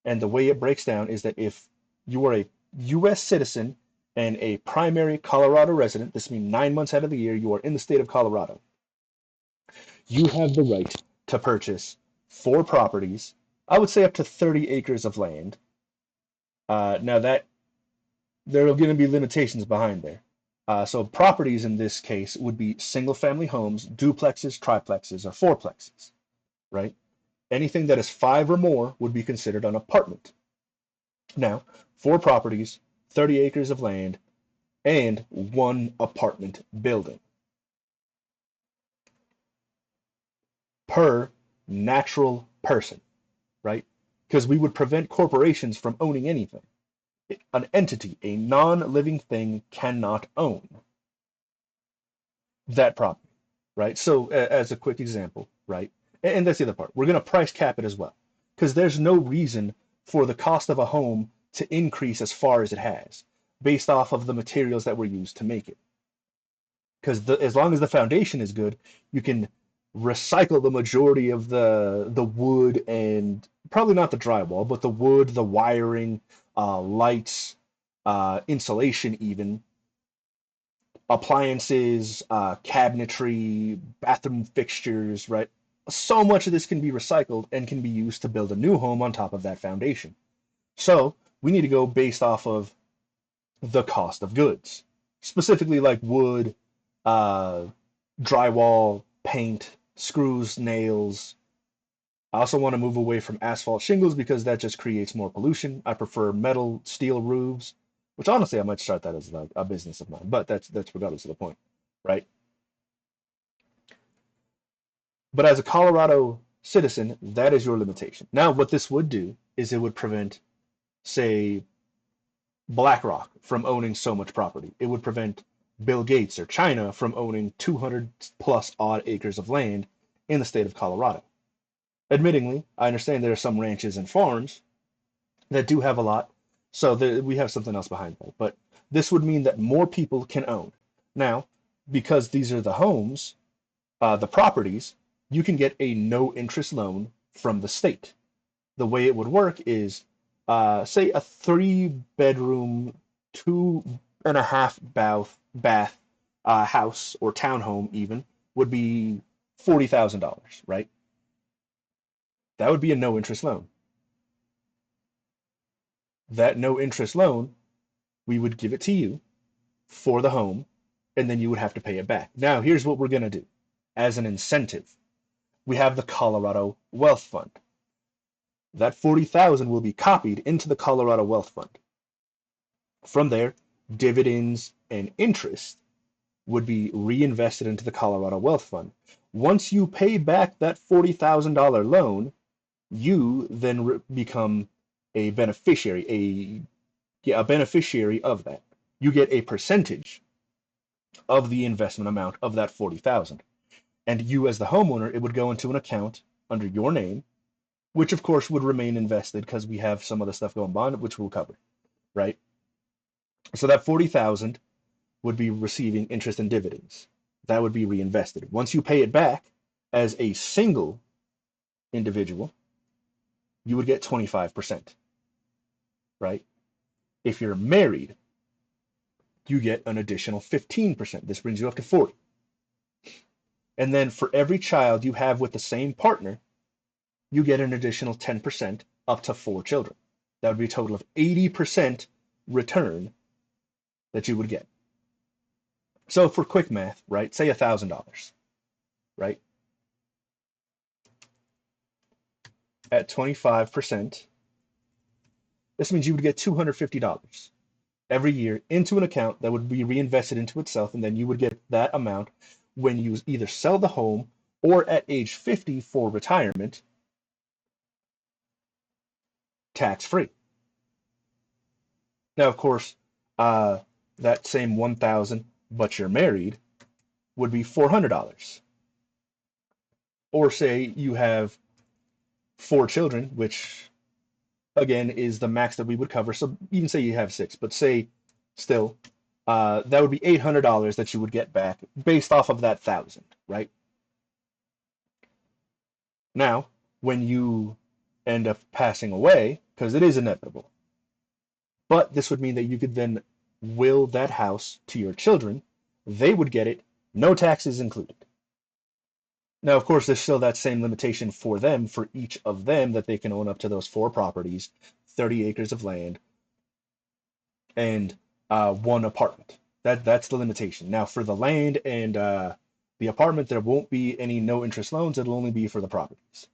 And the way it breaks down is that if you are a U.S. citizen and a primary Colorado resident, this means 9 months out of the year you are in the state of Colorado, you have the right to purchase 4 properties, I would say up to 30 acres of land. Now that there are going to be limitations behind there. So properties in this case would be single-family homes, duplexes, triplexes, or fourplexes, right? Anything that is 5 or more would be considered an apartment. Now, 4 properties, 30 acres of land, and 1 apartment building per natural person, right? Because we would prevent corporations from owning anything. An entity, a non-living thing, cannot own that property, right? So as a quick example, right? And that's the other part. We're going to price cap it as well, because there's no reason for the cost of a home to increase as far as it has based off of the materials that were used to make it. Because as long as the foundation is good, you can recycle the majority of the wood, and probably not the drywall, but the wood, the wiring, lights, insulation, even appliances, cabinetry, bathroom fixtures, right? So much of this can be recycled and can be used to build a new home on top of that foundation. So we need to go based off of the cost of goods, specifically like wood, drywall, paint, screws, nails. I also want to move away from asphalt shingles because that just creates more pollution. I prefer metal, steel roofs, which honestly I might start that as like a business of mine, but that's regardless of the point, right? But as a Colorado citizen, that is your limitation. Now, what this would do is it would prevent, say, BlackRock from owning so much property. It would prevent Bill Gates or China from owning 200 plus odd acres of land in the state of Colorado. Admittingly, I understand there are some ranches and farms that do have a lot. So we have something else behind that. But this would mean that more people can own. Now, because these are the homes, the properties, you can get a no interest loan from the state. The way it would work is, say, a 3 bedroom, 2.5 bath house or townhome even would be $40,000, right? That would be a no interest loan. That no interest loan, we would give it to you for the home, and then you would have to pay it back. Now, here's what we're going to do as an incentive. We have the Colorado Wealth Fund. That 40,000 will be copied into the Colorado Wealth Fund. From there, dividends and interest would be reinvested into the Colorado Wealth Fund. Once you pay back that $40,000 loan, you then become a beneficiary, a beneficiary of that. You get a percentage of the investment amount of that 40,000. And you as the homeowner, it would go into an account under your name, which of course would remain invested because we have some other stuff going on, which we'll cover, right? So that 40,000 would be receiving interest and dividends. That would be reinvested. Once you pay it back as a single individual, you would get 25%, right? If you're married, you get an additional 15%. This brings you up to 40. And then for every child you have with the same partner, you get an additional 10% up to 4 children. That would be a total of 80% return that you would get. So for quick math, right, say $1,000, right? At 25%, this means you would get $250 every year into an account that would be reinvested into itself, and then you would get that amount when you either sell the home or at age 50 for retirement, tax-free. Now, of course, that same 1,000, but you're married, would be $400. Or say you have 4 children, which again is the max that we would cover. So even say you have 6, but say still, that would be $800 that you would get back based off of that 1,000, right? Now, when you end up passing away, because it is inevitable, but this would mean that you could then will that house to your children. They would get it, no taxes included. Now, of course, there's still that same limitation for them, for each of them, that they can own up to those 4 properties, 30 acres of land, and 1 apartment. That's the limitation. Now, for the land and the apartment, there won't be any no interest loans. It'll only be for the properties.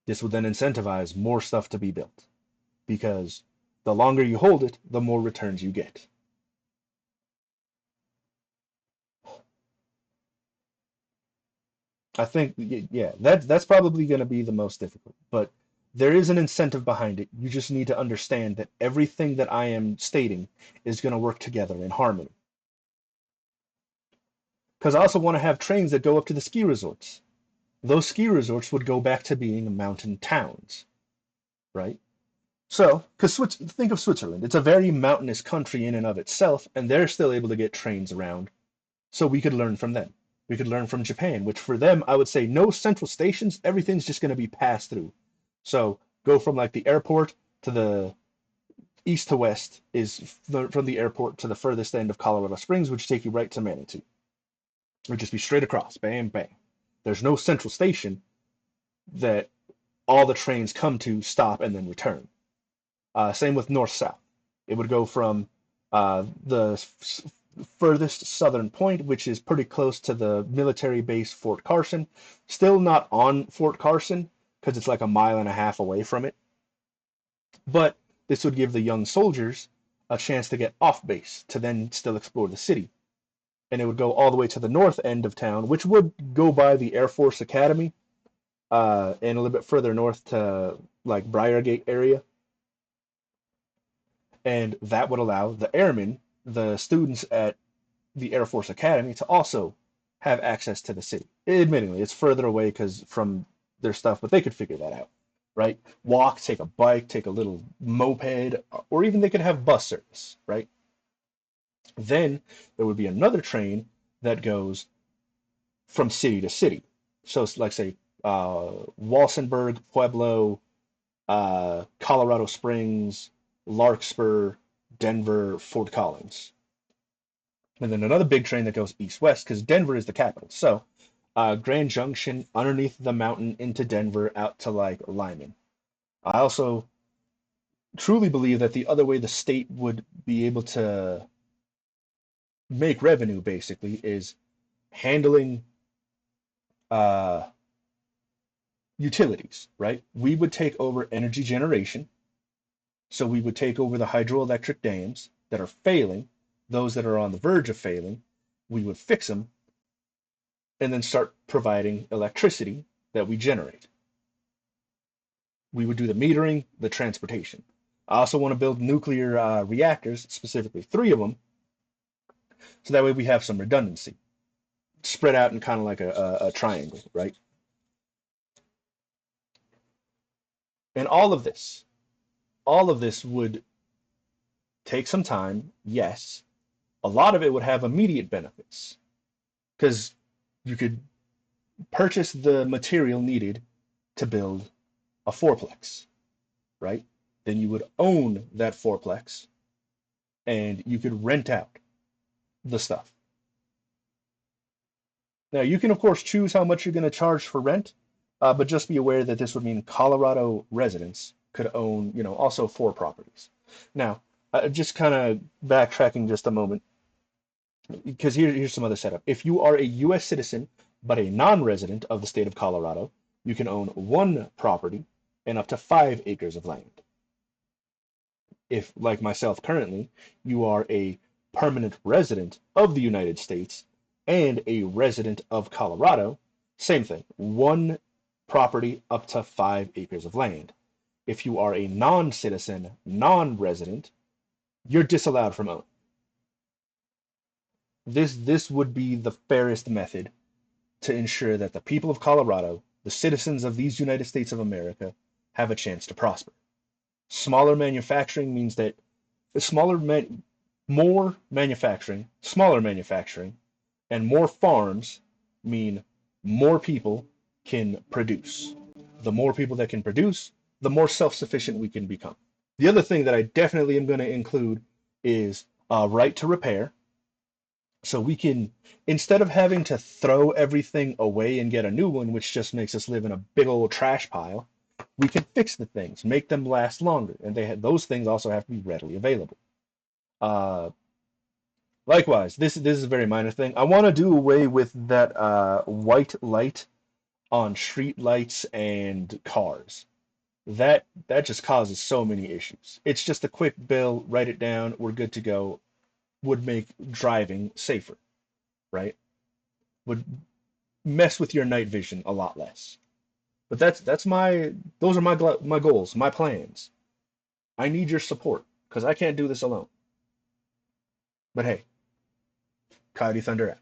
This would then incentivize more stuff to be built, because the longer you hold it, the more returns you get. I think, yeah, that's probably going to be the most difficult, but there is an incentive behind it. You just need to understand that everything that I am stating is going to work together in harmony. Because I also want to have trains that go up to the ski resorts. Those ski resorts would go back to being mountain towns, right? So, because think of Switzerland, it's a very mountainous country in and of itself, and they're still able to get trains around. So we could learn from them. We could learn from Japan, which for them, I would say no central stations. Everything's just going to be passed through. So go from like the airport to the east to west is from the airport to the furthest end of Colorado Springs, which take you right to Manitou. It would just be straight across, bam, bam. There's no central station that all the trains come to, stop, and then return. Same with north-south. It would go from the furthest southern point, which is pretty close to the military base Fort Carson. Still not on Fort Carson, because it's like a mile and a half away from it. But this would give the young soldiers a chance to get off base, to then still explore the city. And it would go all the way to the north end of town, which would go by the Air Force Academy, and a little bit further north to like Briargate area. And that would allow the airmen, the students at the Air Force Academy, to also have access to the city. Admittingly, it's further away because from their stuff, but they could figure that out. right? Walk, take a bike, take a little moped, or even they could have bus service, right? Then there would be another train that goes from city to city. So it's like say Walsenburg, Pueblo, Colorado Springs, Larkspur, Denver, Fort Collins. And then another big train that goes east-west because Denver is the capital. So Grand Junction, underneath the mountain into Denver, out to like Lyman. I also truly believe that the other way the state would be able to make revenue basically is handling uh, utilities, right? We would take over energy generation. So we would take over the hydroelectric dams that are failing, those that are on the verge of failing. We would fix them and then start providing electricity that we generate. We would do the metering, the transportation. I also want to build nuclear reactors, specifically 3 of them, so that way we have some redundancy, spread out in kind of like a triangle, right? And all of this would take some time, yes. A lot of it would have immediate benefits because you could purchase the material needed to build a fourplex, right? Then you would own that fourplex and you could rent out the stuff. Now, you can, of course, choose how much you're going to charge for rent, but just be aware that this would mean Colorado residents could own, also 4 properties. Now, just kind of backtracking just a moment, because here's some other setup. If you are a U.S. citizen but a non-resident of the state of Colorado, you can own 1 property and up to 5 acres of land. If, like myself currently, you are a permanent resident of the United States and a resident of Colorado, same thing, 1 property up to 5 acres of land. If you are a non-citizen, non-resident, you're disallowed from owning. This would be the fairest method to ensure that the people of Colorado, the citizens of these United States of America, have a chance to prosper. Smaller manufacturing means that more manufacturing, smaller manufacturing, and more farms mean more people can produce. The more people that can produce, the more self-sufficient we can become. The other thing that I definitely am going to include is a right to repair. So we can, instead of having to throw everything away and get a new one, which just makes us live in a big old trash pile, we can fix the things, make them last longer, and those things also have to be readily available. Uh, Likewise, this is a very minor thing. I want to do away with that white light on street lights and cars. That just causes so many issues. It's just a quick bill, write it down, we're good to go. Would make driving safer, right? Would mess with your night vision a lot less. But those are my goals, my plans. I need your support because I can't do this alone. But hey, Coyote Thunder out.